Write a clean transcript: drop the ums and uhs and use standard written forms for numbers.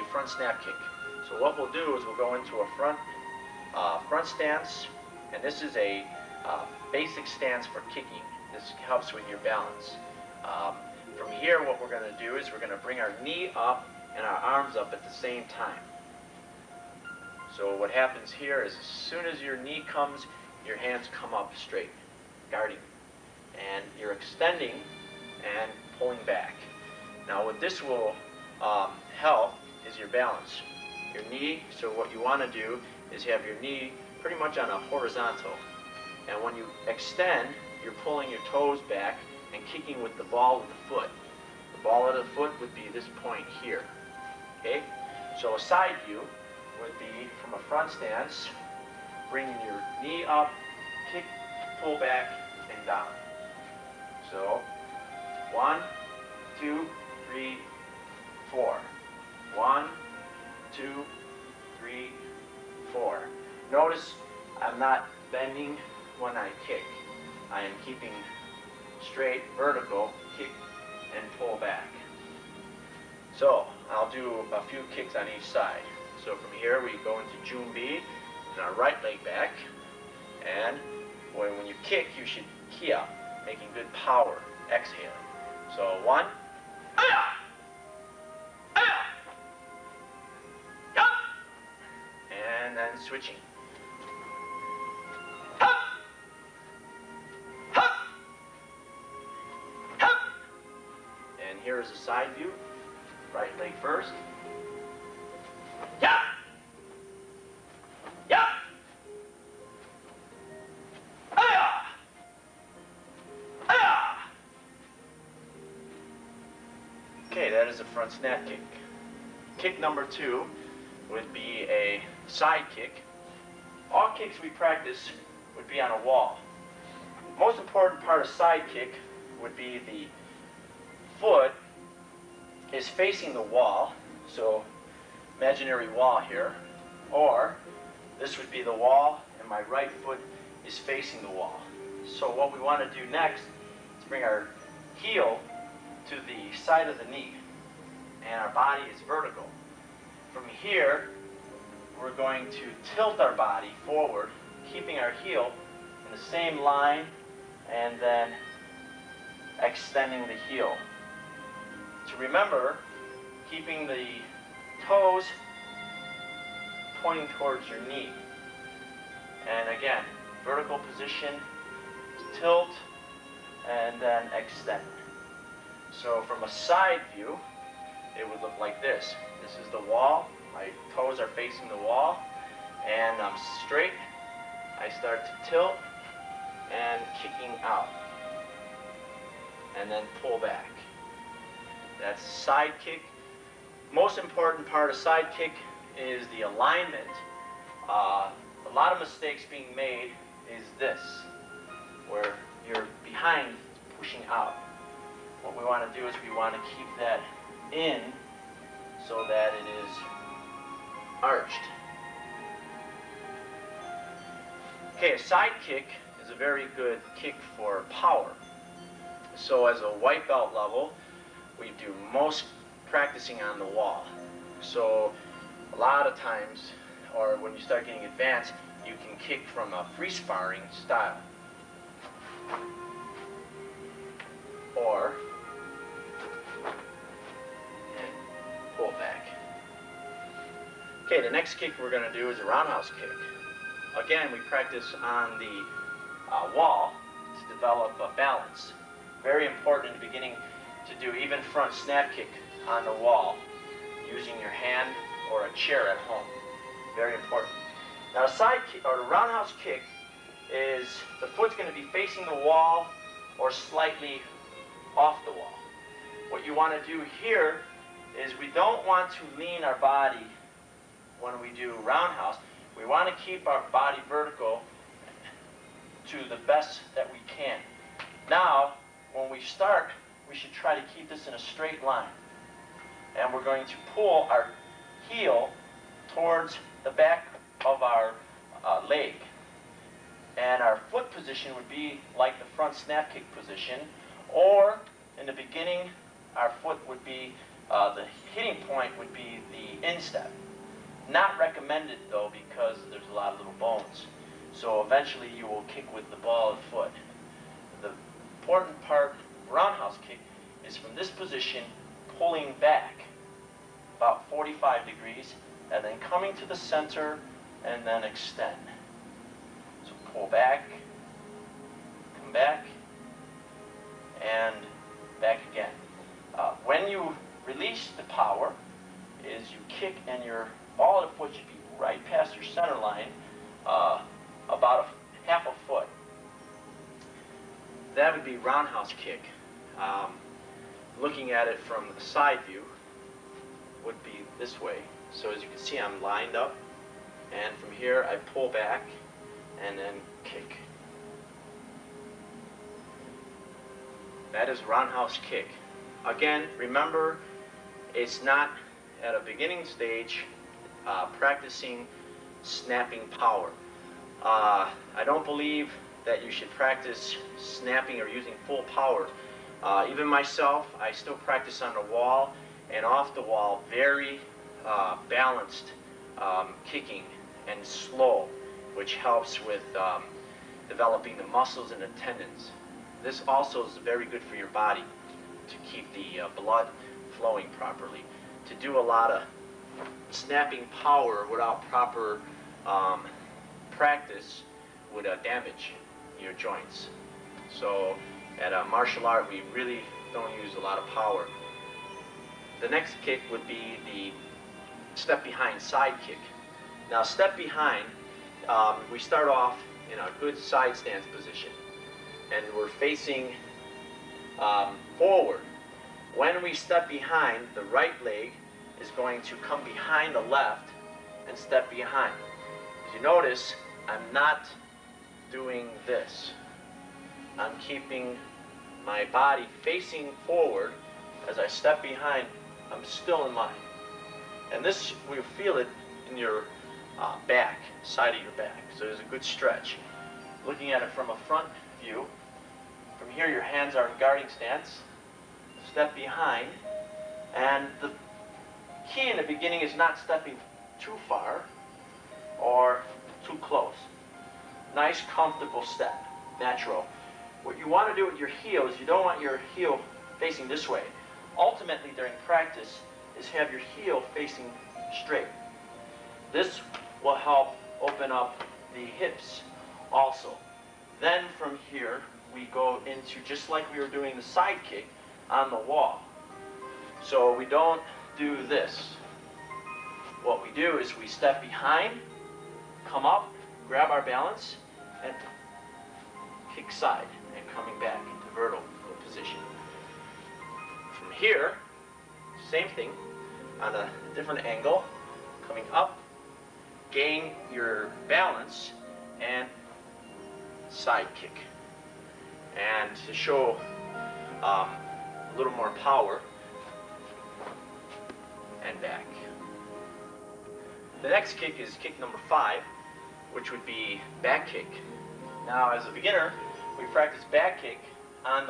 front snap kick. So what we'll do is we'll go into a front stance, and this is a basic stance for kicking. This helps with your balance. From here, what we're going to do is we're going to bring our knee up and our arms up at the same time. So what happens here is as soon as your knee comes, your hands come up straight, guarding. And you're extending and pulling back. Now what this will help is your balance. Your knee, so what you want to do is have your knee pretty much on a horizontal. And when you extend, you're pulling your toes back and kicking with the ball of the foot. The ball of the foot would be this point here. Okay? So a side view would be from a front stance, bringing your knee up, kick, pull back, and down. So 1, 2, 3, 4. 1, 2, 3, 4. Notice I'm not bending when I kick. I am keeping straight, vertical, kick, and pull back. So I'll do a few kicks on each side. So from here we go into June B, and our right leg back. And when you kick, you should key up, making good power, exhaling. So 1, and then switching. And here is a side view. Right leg first. Yeah. Yeah. Okay, that is a front snap kick. Kick number 2 would be a side kick. All kicks we practice would be on a wall. Most important part of side kick would be the foot is facing the wall, so imaginary wall here, or this would be the wall and my right foot is facing the wall. So what we want to do next is bring our heel to the side of the knee, and our body is vertical. From here, we're going to tilt our body forward, keeping our heel in the same line, and then extending the heel. To remember, keeping the toes pointing towards your knee. And again, vertical position, tilt, and then extend. So from a side view, it would look like this. This is the wall. My toes are facing the wall, and I'm straight. I start to tilt and kicking out, and then pull back. That's side kick. Most important part of side kick is the alignment. A lot of mistakes being made is this, where you're behind pushing out. What we want to do is we want to keep that in so that it is arched. Okay, a side kick is a very good kick for power. So as a white belt level, we do most practicing on the wall. So a lot of times, or when you start getting advanced, you can kick from a free sparring style. Or and pull back. Okay, the next kick we're going to do is a roundhouse kick. Again, we practice on the wall to develop a balance. Very important in the beginning to do even front snap kick on the wall using your hand or a chair at home. Very important. Now a side kick or a roundhouse kick is the foot's going to be facing the wall or slightly off the wall. What you want to do here is we don't want to lean our body when we do roundhouse. We want to keep our body vertical to the best that we can. Now, when we start, we should try to keep this in a straight line. And we're going to pull our heel towards the back of our leg. And our foot position would be like the front snap kick position, or in the beginning, our foot would be The hitting point would be the instep. Not recommended though, because there's a lot of little bones. So eventually you will kick with the ball of the foot. The important part of roundhouse kick is from this position, pulling back about 45 degrees, and then coming to the center and then extend. So pull back, come back, and back again. When you release the power, is you kick and your ball of the foot should be right past your center line, about half a foot. That would be roundhouse kick. Looking at it from the side view would be this way. So as you can see, I'm lined up, and from here I pull back and then kick. That is roundhouse kick. Again, remember, it's not at a beginning stage practicing snapping power. I don't believe that you should practice snapping or using full power. Even myself, I still practice on the wall and off the wall, very balanced kicking and slow, which helps with developing the muscles and the tendons. This also is very good for your body to keep the blood flowing properly. To do a lot of snapping power without proper practice would damage your joints. So at a martial art, we really don't use a lot of power. The next kick would be the step behind side kick. Now step behind, we start off in a good side stance position, and we're facing forward. When we step behind, the right leg is going to come behind the left and step behind. As you notice, I'm not doing this. I'm keeping my body facing forward. As I step behind, I'm still in line. And this, we feel it in your back, side of your back. So there's a good stretch. Looking at it from a front view, from here your hands are in guarding stance. Step behind, and the key in the beginning is not stepping too far or too close. Nice, comfortable step, natural. What you want to do with your heel is you don't want your heel facing this way. Ultimately, during practice, is have your heel facing straight. This will help open up the hips also. Then from here, we go into, just like we were doing the side kick, on the wall. So we don't do this. What we do is we step behind, come up, grab our balance, and kick side, and coming back into vertical position. From here, same thing, on a different angle, coming up, gain your balance, and side kick. And to show a little more power, and back. The next kick is kick number 5, which would be back kick. Now, as a beginner, we practice back kick on the